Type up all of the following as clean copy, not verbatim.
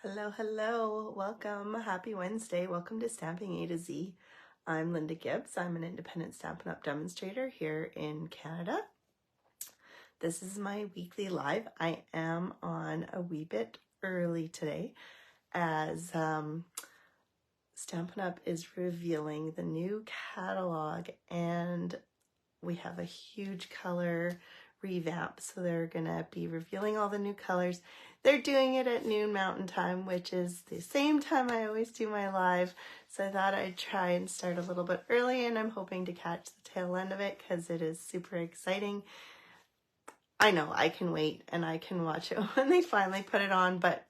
Hello, hello. Welcome. Happy Wednesday. Welcome to Stamping A to Z. I'm Linda Gibbs. I'm an independent Stampin' Up! Demonstrator here in Canada. This is my weekly live. I am on a wee bit early today as Stampin' Up! Is revealing the new catalog, and we have a huge color revamp. So they're gonna be revealing all the new colors. They're doing it at noon Mountain Time, which is the same time I always do my live. So I thought I'd try and start a little bit early, and I'm hoping to catch the tail end of it because it is super exciting. I know I can wait and I can watch it when they finally put it on, but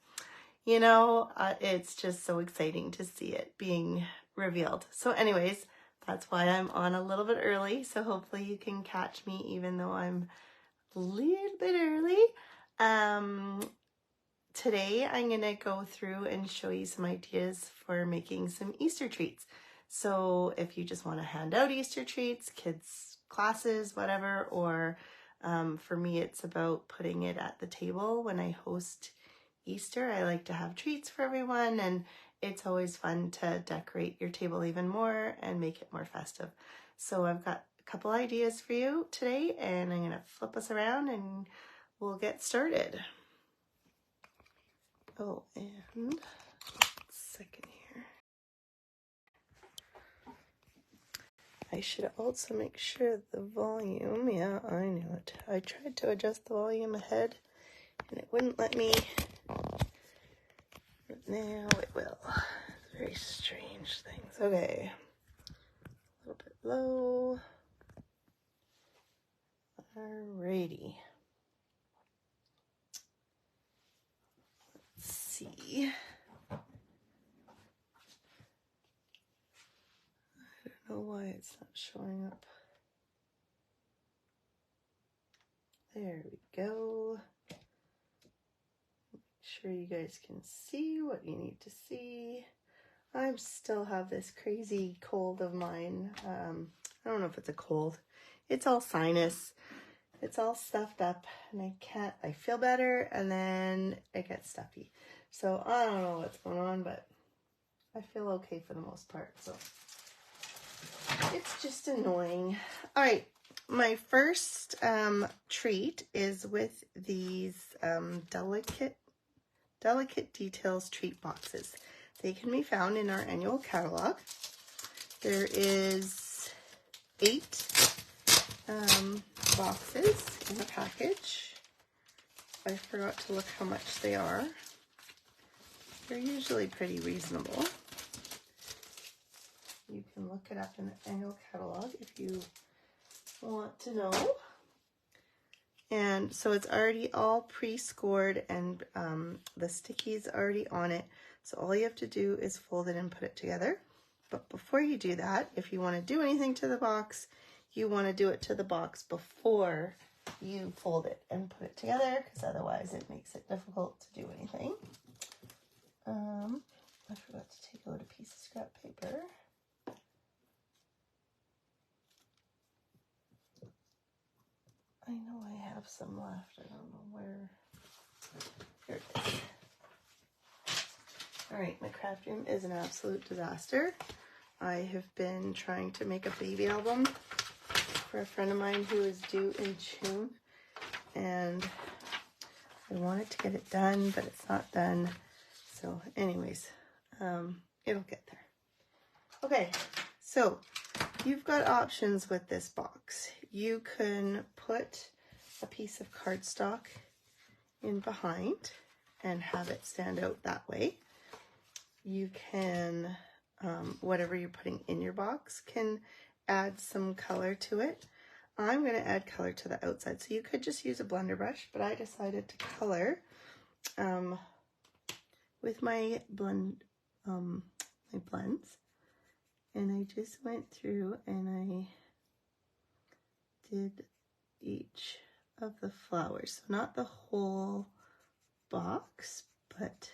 you know, it's just so exciting to see it being revealed. So anyways, that's why I'm on a little bit early. So hopefully you can catch me even though I'm a little bit early. Today I'm going to go through and show you some ideas for making some Easter treats. So if you just want to hand out Easter treats, kids' classes, whatever, or for me it's about putting it at the table when I host Easter. I like to have treats for everyone, and it's always fun to decorate your table even more and make it more festive. So I've got a couple ideas for you today, and I'm going to flip us around and we'll get started. Oh, and second here. I should also make sure the volume, yeah, I knew it. I tried to adjust the volume ahead and it wouldn't let me. But now it will. Very strange things. Okay. A little bit low. Alrighty. Let's see. I don't know why it's not showing up. There we go. Make sure you guys can see what you need to see. I still have this crazy cold of mine. I don't know if it's a cold. It's all sinus. It's all stuffed up and I feel better and then it gets stuffy. So I don't know what's going on, but I feel okay for the most part. So it's just annoying. All right. My first treat is with these delicate details treat boxes. They can be found in our annual catalog. There is 8 boxes in a package. I forgot to look how much they are. They're usually pretty reasonable. You can look it up in the annual catalog if you want to know. And so it's already all pre-scored and the sticky's already on it. So all you have to do is fold it and put it together. But before you do that, if you want to do anything to the box, you want to do it to the box before you fold it and put it together, because otherwise it makes it difficult to do anything. I forgot to take out a piece of scrap paper. I know I have some left. I don't know where. Here it is. All right, my craft room is an absolute disaster. I have been trying to make a baby album for a friend of mine who is due in June, and I wanted to get it done, but it's not done. So anyways, it'll get there. Okay, so you've got options with this box. You can put a piece of cardstock in behind and have it stand out that way. You can, whatever you're putting in your box can add some color to it. I'm going to add color to the outside, so you could just use a blender brush, but I decided to color with my blends, and I just went through and I did each of the flowers, so not the whole box, but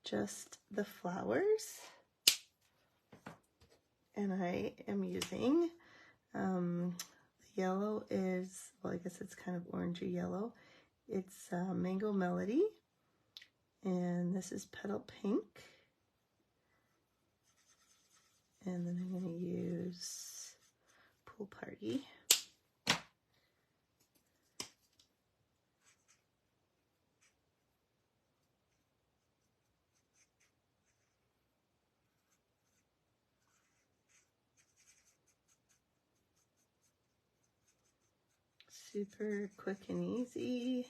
just the flowers. And I am using the yellow is, well, I guess it's kind of orangey yellow. It's Mango Melody, And this is Petal Pink. And then I'm going to use Pool Party. Super quick and easy.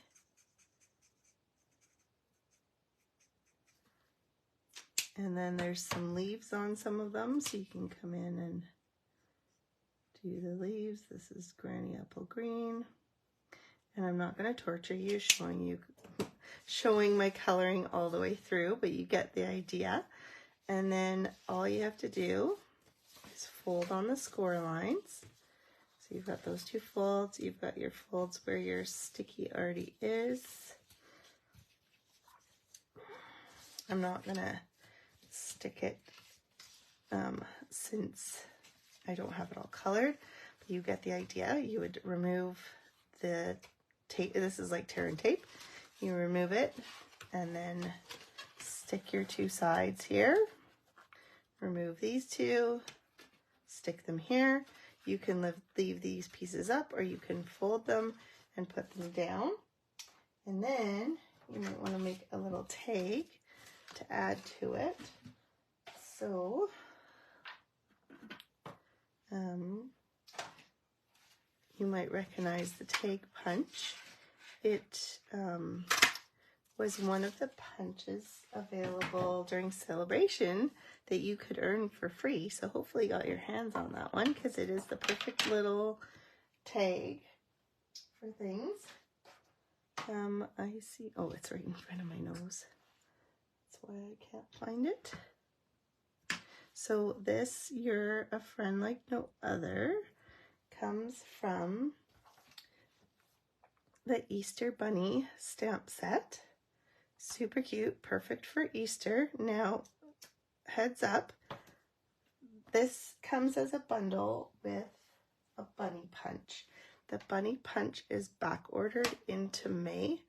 And then there's some leaves on some of them, so you can come in and do the leaves. This is Granny Apple Green. And I'm not going to torture you showing my coloring all the way through, but you get the idea. And then all you have to do is fold on the score lines. So you've got those two folds. You've got your folds where your sticky already is. I'm not going to stick it since I don't have it all colored, but you get the idea. You would remove the tape. This is like tear and tape. You remove it and then stick your two sides here. Remove these two, stick them here. You can leave these pieces up, or you can fold them and put them down. And then you might want to make a little tag to add to it. So you might recognize the tag punch. It was one of the punches available during Celebration that you could earn for free. So hopefully you got your hands on that one, because it is the perfect little tag for things. I see, oh, it's right in front of my nose. That's why I can't find it. So this, You're a Friend Like No Other, comes from the Easter Bunny stamp set. Super cute, perfect for Easter. Now, heads up, this comes as a bundle with a bunny punch. The bunny punch is back ordered into May.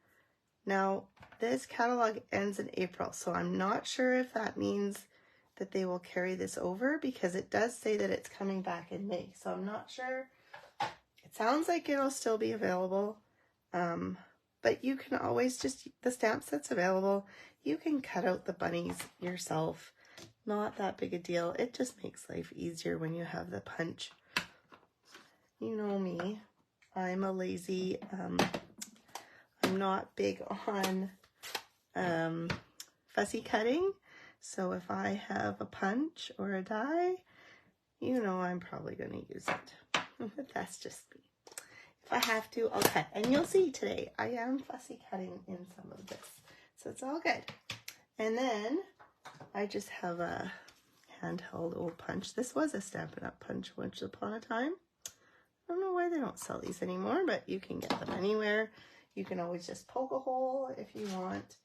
Now, this catalog ends in April, so I'm not sure if that means that they will carry this over, because it does say that it's coming back in May, so I'm not sure. It sounds like it'll still be available, but you can always just, the stamp set's available. You can cut out the bunnies yourself. Not that big a deal. It just makes life easier when you have the punch. You know me, I'm a lazy, I'm not big on fussy cutting. So if I have a punch or a die, you know I'm probably going to use it. But that's just me. If I have to, I'll cut. And you'll see today, I am fussy cutting in some of this. So it's all good. And then I just have a handheld old punch. This was a Stampin' Up! Punch once upon a time. I don't know why they don't sell these anymore, but you can get them anywhere. You can always just poke a hole if you want.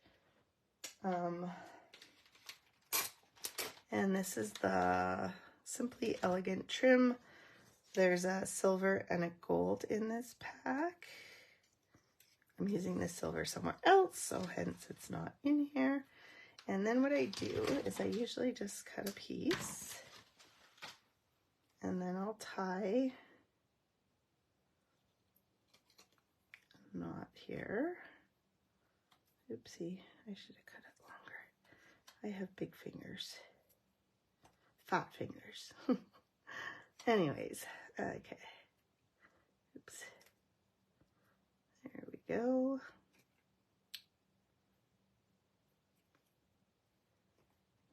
And this is the Simply Elegant trim. There's a silver and a gold in this pack. I'm using the silver somewhere else, so hence it's not in here. And then what I do is I usually just cut a piece, and then I'll tie a knot here. Oopsie, I should have cut it longer. I have big fingers. Fat fingers. Anyways, okay. Oops. There we go.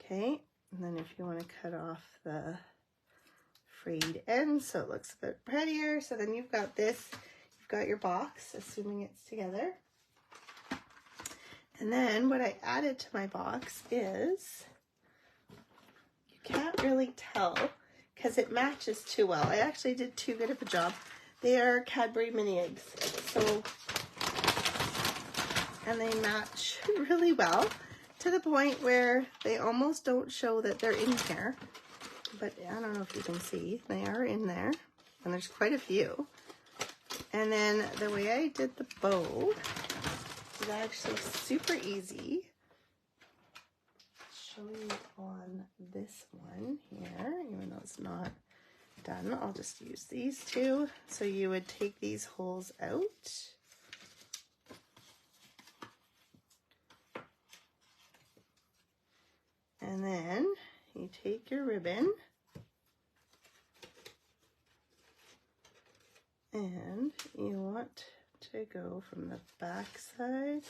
Okay, and then if you want to cut off the frayed end so it looks a bit prettier, so then you've got this, you've got your box, assuming it's together. And then what I added to my box is, you can't really tell because it matches too well. I actually did too good of a job. They are Cadbury mini eggs, so, and they match really well to the point where they almost don't show that they're in here. But I don't know if you can see, they are in there, and there's quite a few. And then the way I did the bow is actually super easy. show you on this one here, even though it's not done. I'll just use these two. So you would take these holes out. And then you take your ribbon and you want to go from the back side.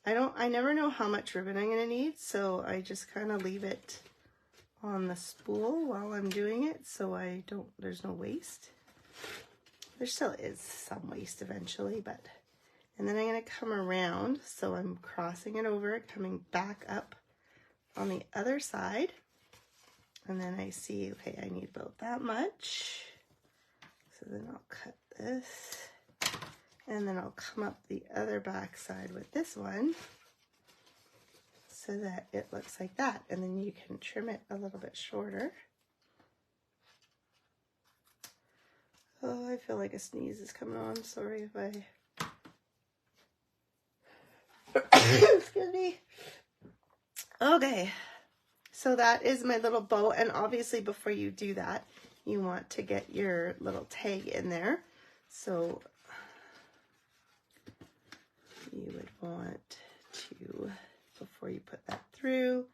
I never know how much ribbon I'm going to need, so I just kind of leave it on the spool while I'm doing it, so there's no waste. There still is some waste eventually, but, and then I'm going to come around, so I'm crossing it over, coming back up on the other side, and then I see, okay, I need about that much, so then I'll cut this, and then I'll come up the other back side with this one, so that it looks like that, and then you can trim it a little bit shorter. Oh, I feel like a sneeze is coming on. Sorry if I... Excuse me. Okay, so that is my little bow, and obviously before you do that, you want to get your little tag in there. So you would want to, before you put that through,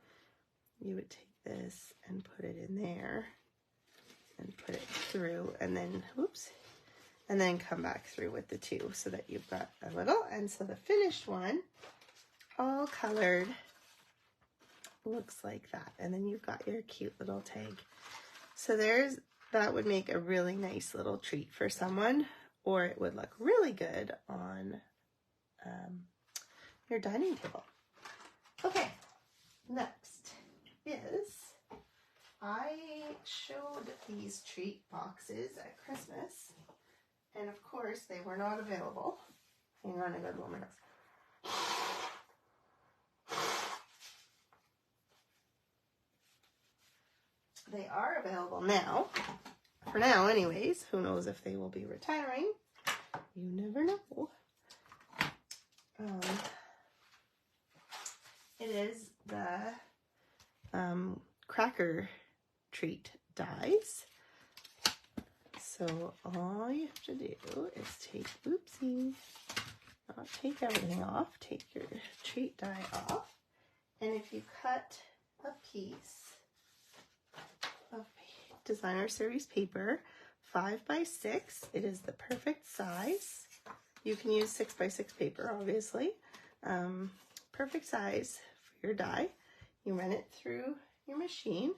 you would take this and put it in there and put it through, and then, whoops, and then come back through with the two so that you've got a little, and so the finished one, all colored, looks like that, and then you've got your cute little tag. So that would make a really nice little treat for someone, or it would look really good on your dining table. Okay, next is, I showed these treat boxes at Christmas, and of course they were not available. Hang on, I gotta blow my nose. They are available now, for now anyways. Who knows if they will be retiring? You never know. It is the cracker treat dies. So all you have to do is take, oopsie, not take everything off, take your treat die off. And if you cut a piece of designer series paper, 5 by 6, it is the perfect size. You can use 6 by 6 paper, obviously. Perfect size for your die. You run it through your machine,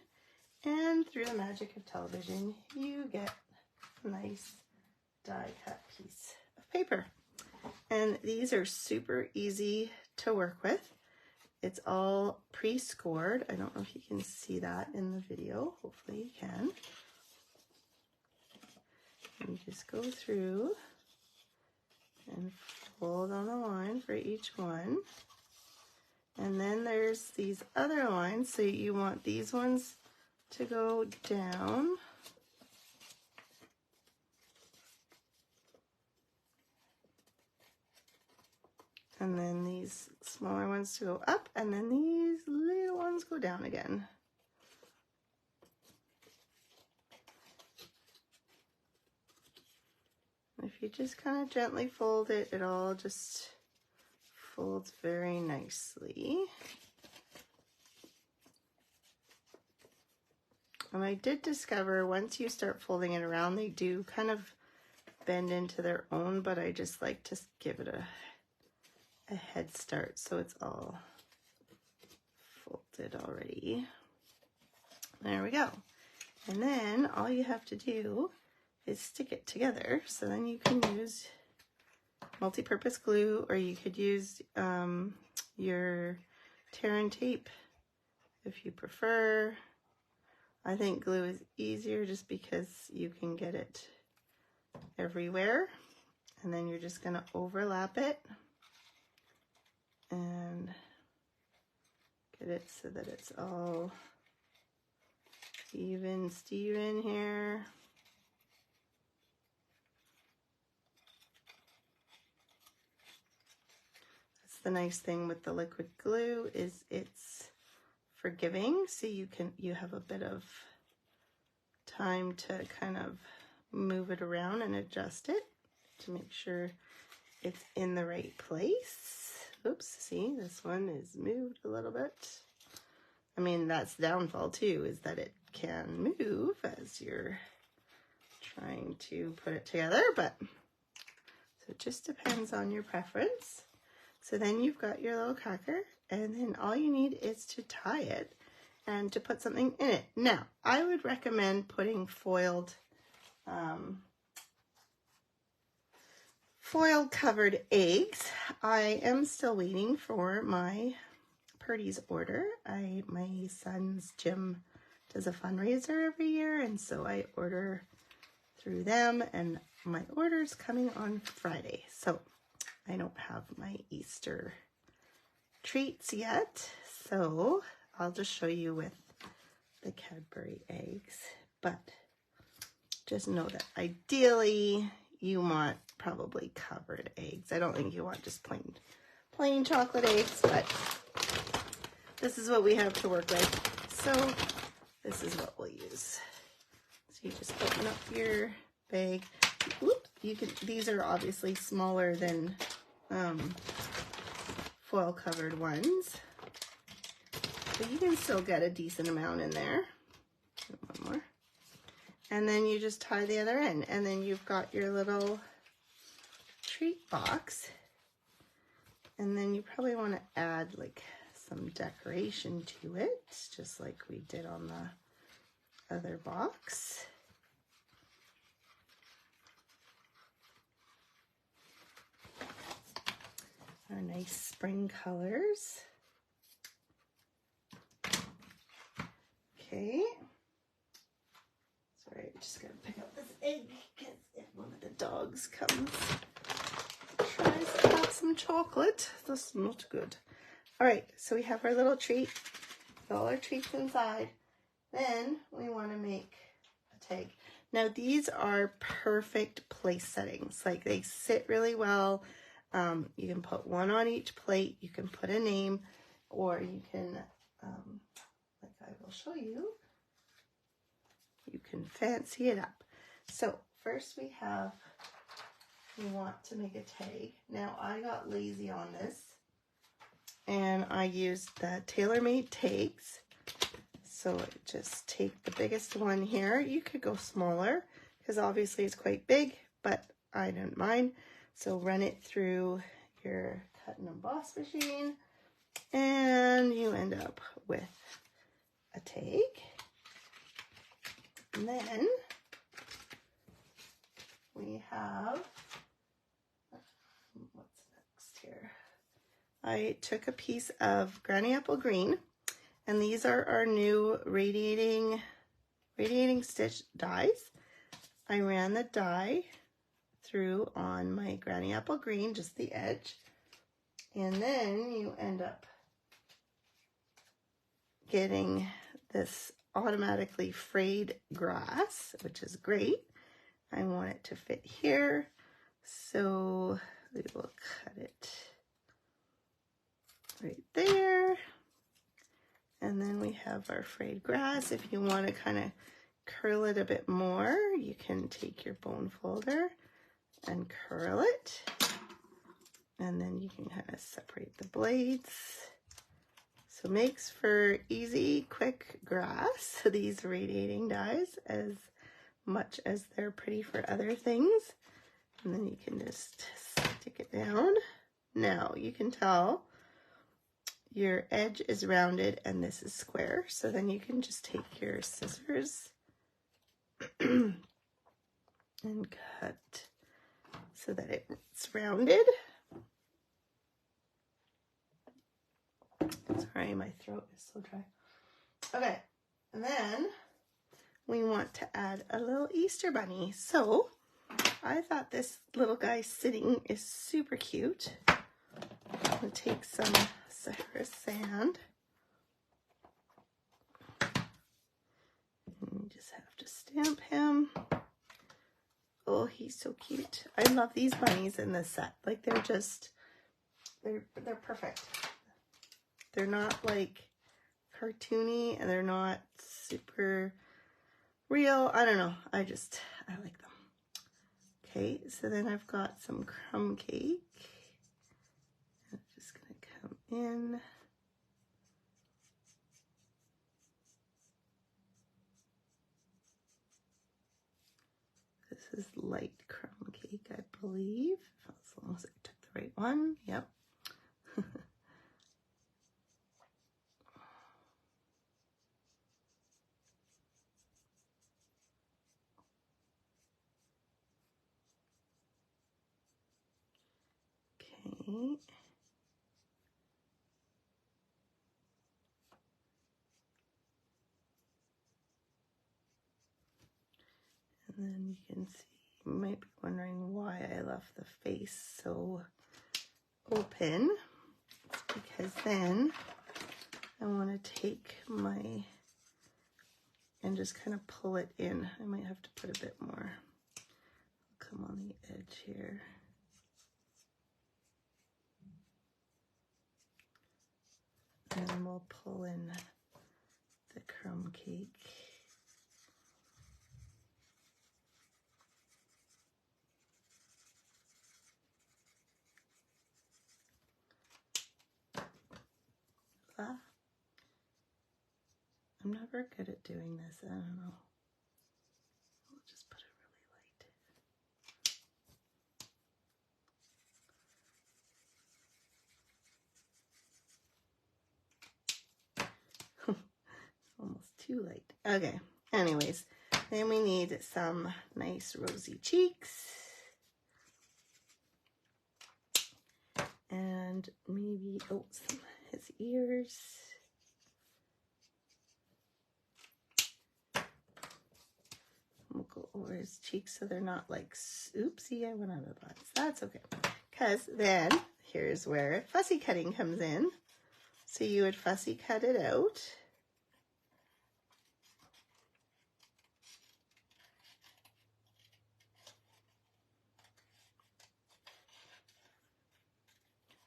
and through the magic of television, you get a nice die cut piece of paper. And these are super easy to work with. It's all pre-scored. I don't know if you can see that in the video. Hopefully you can. And you just go through and fold on the line for each one. And then there's these other lines, so you want these ones to go down. And then these smaller ones to go up, and then these little ones go down again. If you just kind of gently fold it, it all just folds very nicely. And I did discover once you start folding it around, they do kind of bend into their own, but I just like to give it a head start so it's all folded already. There we go. And then all you have to do is stick it together. So then you can use multi-purpose glue, or you could use your tear and tape if you prefer. I think glue is easier just because you can get it everywhere. And then you're just going to overlap it and get it so that it's all even Steven here. That's the nice thing with the liquid glue, is it's forgiving, so you have a bit of time to kind of move it around and adjust it to make sure it's in the right place. Oops, see, this one is moved a little bit. I mean, that's the downfall too, is that it can move as you're trying to put it together, but so it just depends on your preference. So then you've got your little cracker, and then all you need is to tie it and to put something in it. Now, I would recommend putting foil covered eggs. I am still waiting for my Purdy's order. My son's gym does a fundraiser every year, and so I order through them, and my order's coming on Friday. So I don't have my Easter treats yet, so I'll just show you with the Cadbury eggs. But just know that ideally you want probably covered eggs. I don't think you want just plain chocolate eggs, but this is what we have to work with. So this is what we'll use. So you just open up your bag. Whoop, these are obviously smaller than foil covered ones, but you can still get a decent amount in there. One more. And then you just tie the other end, and then you've got your little treat box. And then you probably want to add like some decoration to it, just like we did on the other box. Our nice spring colors. Okay. Sorry, I'm just gonna pick up this egg because if one of the dogs comes, tries to have some chocolate, that's not good. All right, so we have our little treat, all our treats inside. Then we want to make a tag. Now these are perfect place settings. Like they sit really well. You can put one on each plate. You can put a name, or you can, like I will show you, you can fancy it up. So first we want to make a tag. Now I got lazy on this, and I used the Tailor made tags. So just take the biggest one here. You could go smaller because obviously it's quite big, but I don't mind. So run it through your cut and emboss machine, and you end up with a tag. And then we have, what's next here? I took a piece of Granny Apple Green, and these are our new radiating stitch dies. I ran the die through on my Granny Apple Green, just the edge, and then you end up getting this automatically frayed grass, which is great. I want it to fit here, so we will cut it right there. And then we have our frayed grass. If you want to kind of curl it a bit more, you can take your bone folder and curl it, and then you can kind of separate the blades. So makes for easy, quick grass, these radiating dies, as much as they're pretty for other things. And then you can just stick it down. Now you can tell your edge is rounded and this is square, so then you can just take your scissors and cut so that it's rounded. Sorry, my throat is so dry. Okay, and then we want to add a little Easter bunny. So I thought this little guy sitting is super cute. I'm gonna take some Sahara sand. And you just have to stamp him. Oh, he's so cute. I love these bunnies in this set. Like they're just, they're perfect. They're not like cartoony and they're not super real. I don't know. I like them. Okay, so then I've got some crumb cake. I'm just going to come in. This is light crumb cake, I believe, as long as I took the right one. Yep. Okay. And then you can see, you might be wondering why I left the face so open. It's because then I want to take my, and just kind of pull it in. I might have to put a bit more. I'll come on the edge here. And then we'll pull in the crumb cake. I'm never good at doing this. I don't know. We'll just put it really light. Almost too light. Okay. Anyways, then we need some nice rosy cheeks. And maybe, oh, his ears. We'll go over his cheeks so they're not like, oopsie, I went out of the box. That's okay. Because then, here's where fussy cutting comes in. So you would fussy cut it out.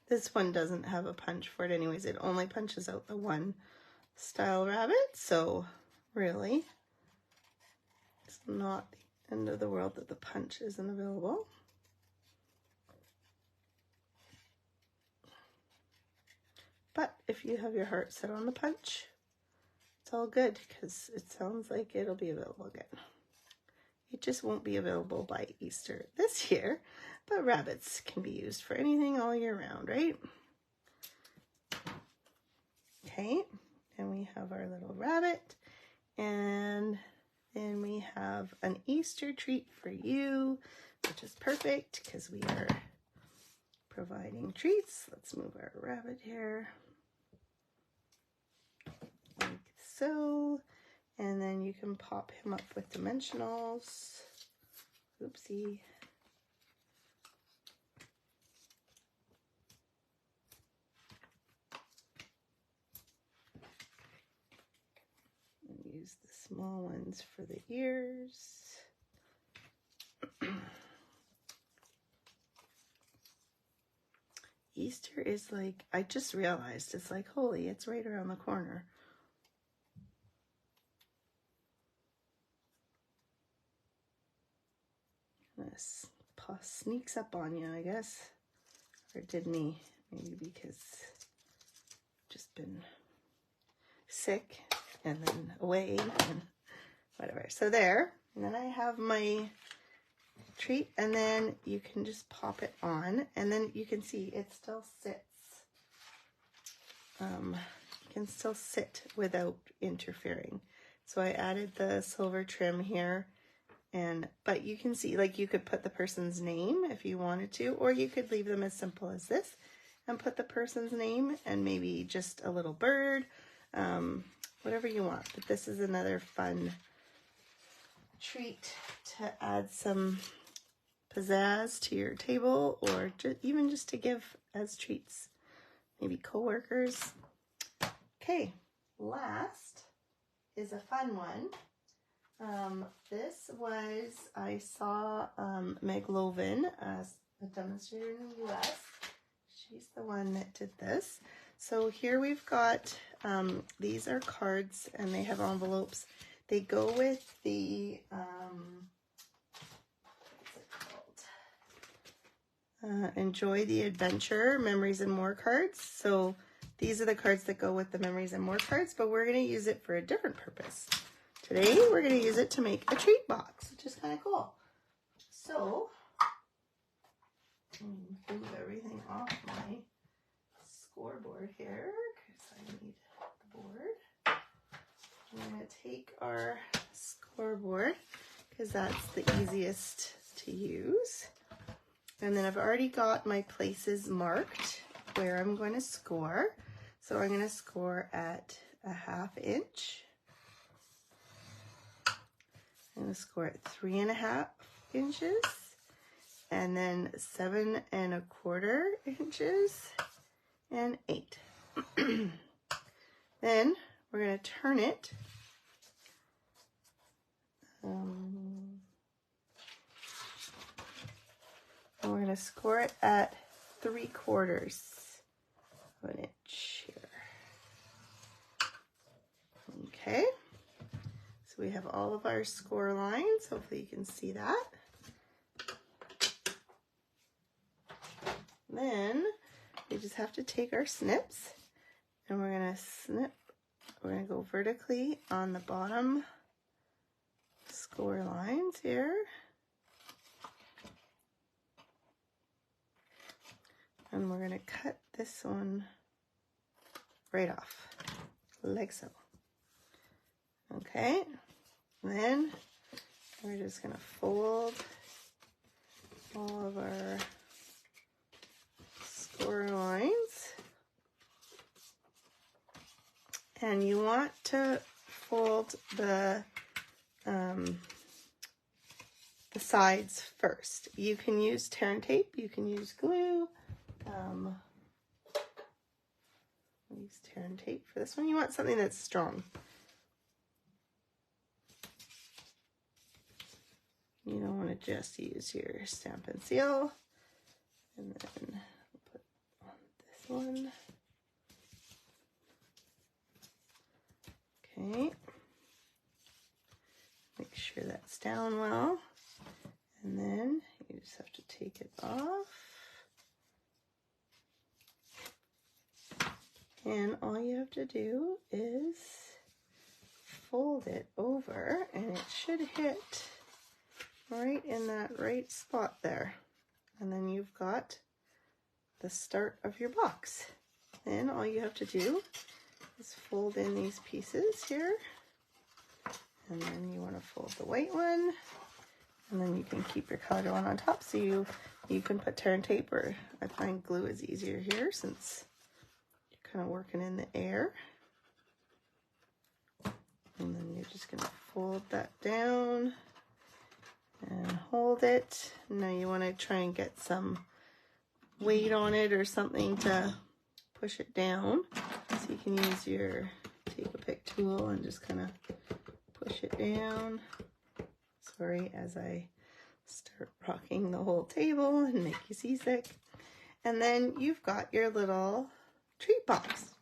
This one doesn't have a punch for it anyways. It only punches out the one style rabbit. So really, it's not the end of the world that the punch isn't available. But if you have your heart set on the punch, it's all good because it sounds like it'll be available again. It just won't be available by Easter this year, but rabbits can be used for anything all year round, right? Okay, and we have our little rabbit, and then we have an Easter treat for you, which is perfect because we are providing treats. Let's move our rabbit here, like so. And then you can pop him up with dimensionals. Oopsie. And use the small ones for the ears. Easter is like, I just realized, it's like, holy, it's right around the corner. This sneaks up on you, I guess, or it did me, maybe because I've just been sick and then away and whatever. So there, and then I have my treat, and then you can just pop it on, and then you can see it still sits. You can still sit without interfering. So I added the silver trim here. But you can see, like, you could put the person's name if you wanted to, or you could leave them as simple as this and put the person's name and maybe just a little bird, whatever you want. But this is another fun treat to add some pizzazz to your table, or even just to give as treats, maybe coworkers. Okay, last is a fun one. This was, I saw Meg Lovin, a demonstrator in the US. She's the one that did this. So here we've got These are cards and they have envelopes. They go with the, what's it called? Enjoy the Adventure, Memories and More cards. So these are the cards that go with the Memories and More cards, but we're going to use it for a different purpose. Today, we're going to use it to make a treat box, which is kind of cool. So, let me move everything off my scoreboard here because I need the board. I'm going to take our scoreboard because that's the easiest to use. And then I've already got my places marked where I'm going to score. So I'm going to score at a 1/2 inch. I'm going to score at 3.5 inches. And then 7 1/4 inches and 8. Then we're going to turn it. And we're going to score it at 3/4 of an inch here. Okay. So we have all of our score lines. Hopefully you can see that. Then we just have to take our snips and we're going to snip. We're going to go vertically on the bottom score lines here. And we're going to cut this one right off, like so. Okay, then we're just going to fold all of our score lines. And you want to fold the sides first. You can use tear and tape, you can use glue. I'll use tear and tape for this one. You want something that's strong. You don't want to just use your stamp and seal. And then put on this one. Okay. Make sure that's down well. And then you just have to take it off. And all you have to do is fold it over and it should hit right in that right spot there. And then you've got the start of your box. Then all you have to do is fold in these pieces here. And then you want to fold the white one. And then you can keep your colored one on top. So you can put tear and tape, or I find glue is easier here since you're kind of working in the air. And then you're just going to fold that down and hold it. Now you want to try and get some weight on it or something to push it down. So you can use your take-a-pick tool and just kind of push it down. Sorry, as I start rocking the whole table and make you seasick. And then you've got your little treat box.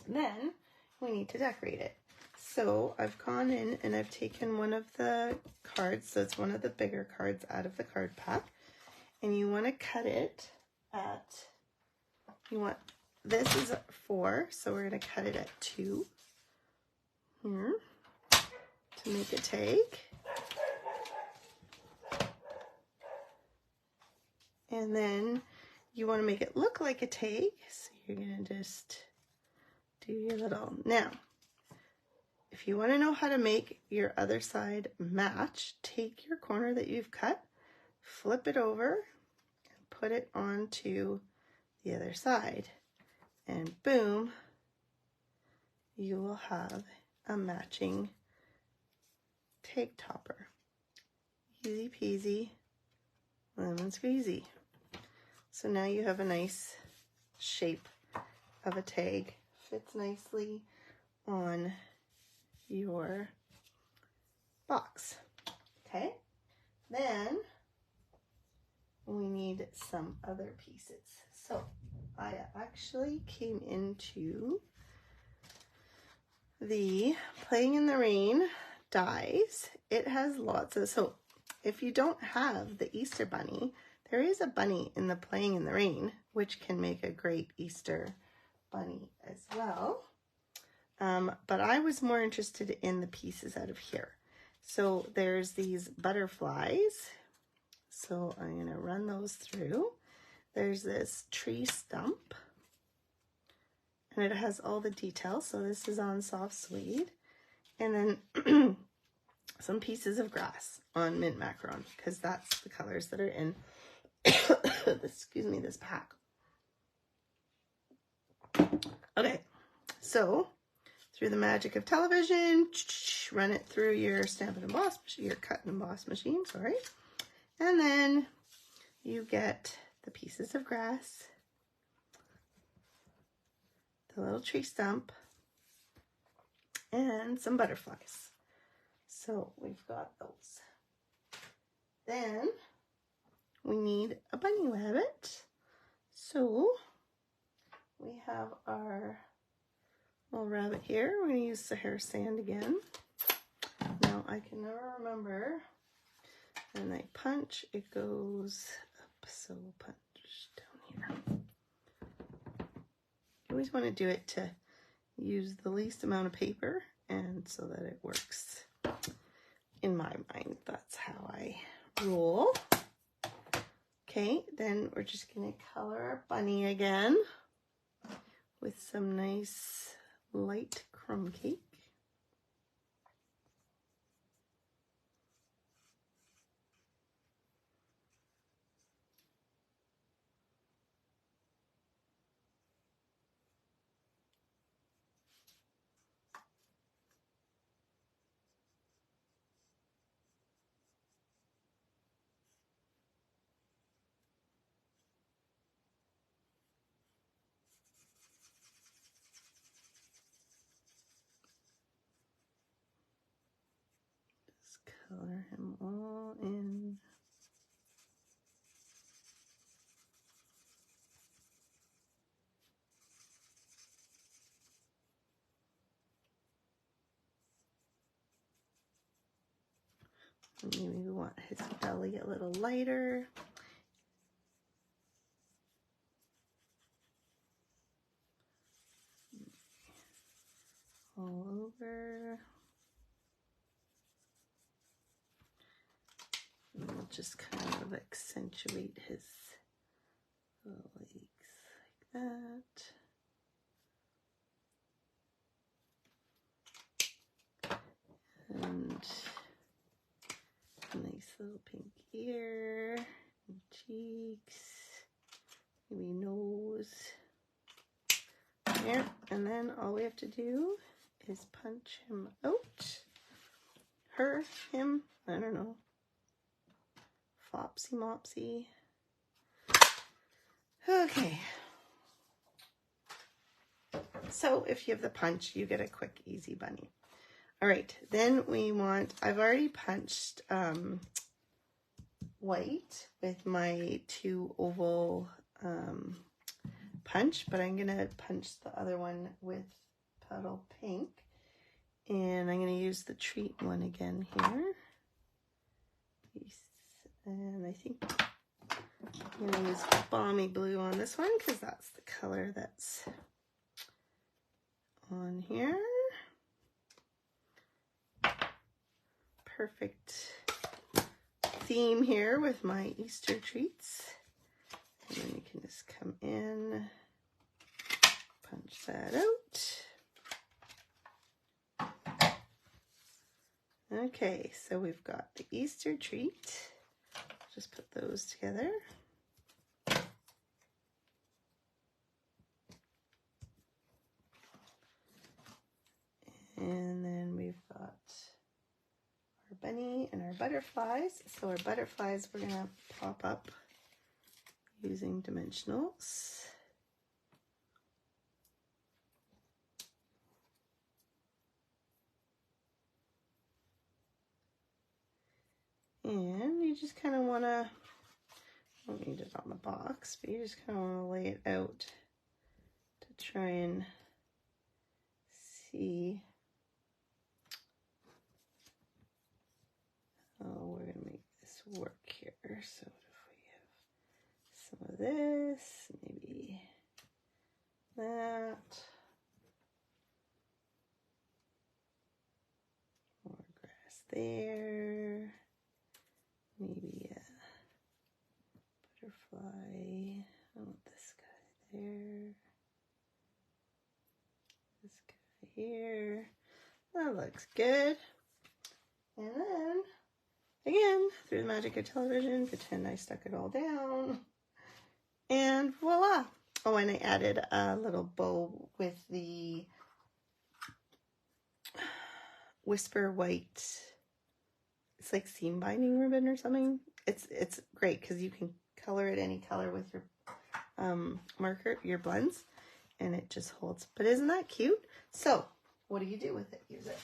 Then we need to decorate it. So I've gone in and I've taken one of the cards, so it's one of the bigger cards out of the card pack, and you want to cut it at, this is 4, so we're going to cut it at 2 here to make a tag. And then you want to make it look like a tag, so you're going to just do your little, now if you want to know how to make your other side match, take your corner that you've cut, flip it over, and put it onto the other side, and boom, you will have a matching tag topper. Easy peasy, lemon squeezy. So now you have a nice shape of a tag. Fits nicely on your box. Okay, then we need some other pieces. So I actually came into the Playing in the Rain dies. It has lots of, so if you don't have the Easter bunny, there is a bunny in the Playing in the Rain, which can make a great Easter bunny as well. But I was more interested in the pieces out of here. So there's these butterflies. So I'm going to run those through. There's this tree stump. And it has all the details. So this is on soft suede. And then some pieces of grass on mint macaron, because that's the colors that are in excuse me, this pack. Okay, so through the magic of television, run it through your stamp and emboss, your cut and emboss machine, sorry. And then you get the pieces of grass, the little tree stump, and some butterflies. So we've got those. Then we need a bunny rabbit. So we have our little rabbit here. We're going to use the hair sand again. Now I can never remember. And I punch, it goes up. So punch down here. You always want to do it to use the least amount of paper, and so that it works. In my mind, that's how I roll. Okay, then we're just going to color our bunny again with some nice light crumb cake. Color him all in. Maybe we want his belly a little lighter. All over. And we'll just kind of accentuate his legs like that. And a nice little pink ear, and cheeks, maybe nose. There, and then all we have to do is punch him out. Her, him, I don't know. Flopsy mopsy. Okay. So if you have the punch, you get a quick, easy bunny. All right, then we want, I've already punched white with my 2 oval punch, but I'm gonna punch the other one with petal pink. And I'm gonna use the treat one again here. And I think I'm gonna use balmy blue on this one because that's the color that's on here. Perfect theme here with my Easter treats. And then you can just come in, punch that out. Okay, so we've got the Easter treat. Just put those together. And then we've got our bunny and our butterflies. So our butterflies we're gonna pop up using dimensionals. And you just kind of want to, don't need it on the box, but you just kind of want to lay it out to try and see So what if we have some of this, maybe that. More grass there. Maybe a butterfly. I want this guy there. This guy here. That looks good. And then, again, through the magic of television, pretend I stuck it all down. And voila. Oh, and I added a little bow with the Whisper White. It's like seam binding ribbon or something. It's great because you can color it any color with your marker, your blends, and it just holds. But isn't that cute? So what do you do with it? Use it.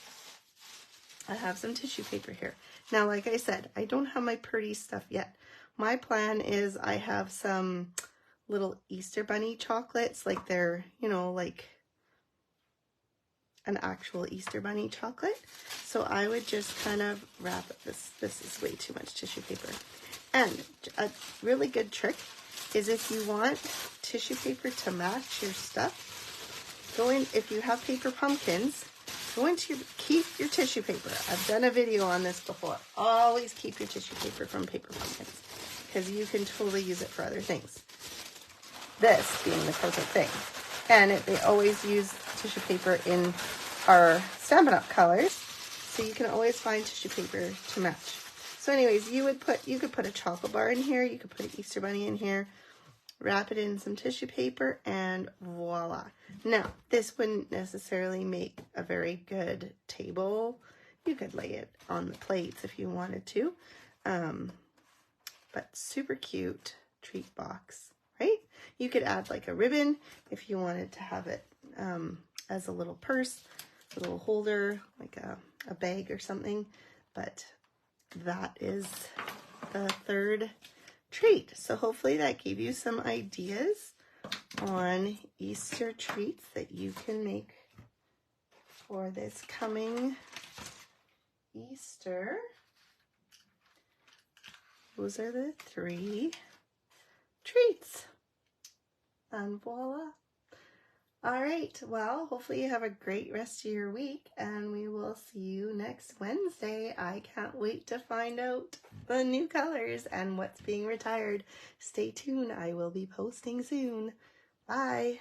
I have some tissue paper here. Now, like I said, I don't have my pretty stuff yet. My plan is I have some little Easter bunny chocolates, like they're, you know, like an actual Easter bunny chocolate. So I would just kind of wrap this. This is way too much tissue paper. And a really good trick is if you want tissue paper to match your stuff, go in, if you have paper pumpkins, keep your tissue paper. I've done a video on this before. Always keep your tissue paper from paper pumpkins because you can totally use it for other things. This being the perfect thing. And they always use tissue paper in our Stampin' Up! Colors, so you can always find tissue paper to match. So anyways, you could put a chocolate bar in here, you could put an Easter bunny in here, wrap it in some tissue paper, and voila. Now, this wouldn't necessarily make a very good table. You could lay it on the plates if you wanted to, but super cute treat box, right? You could add like a ribbon if you wanted to have it as a little purse, a little holder, like a bag or something. But that is the third treat. So hopefully that gave you some ideas on Easter treats that you can make for this coming Easter. Those are the 3 treats. And voila. All right, well, hopefully you have a great rest of your week, and we will see you next Wednesday. I can't wait to find out the new colors and what's being retired. Stay tuned. I will be posting soon. Bye.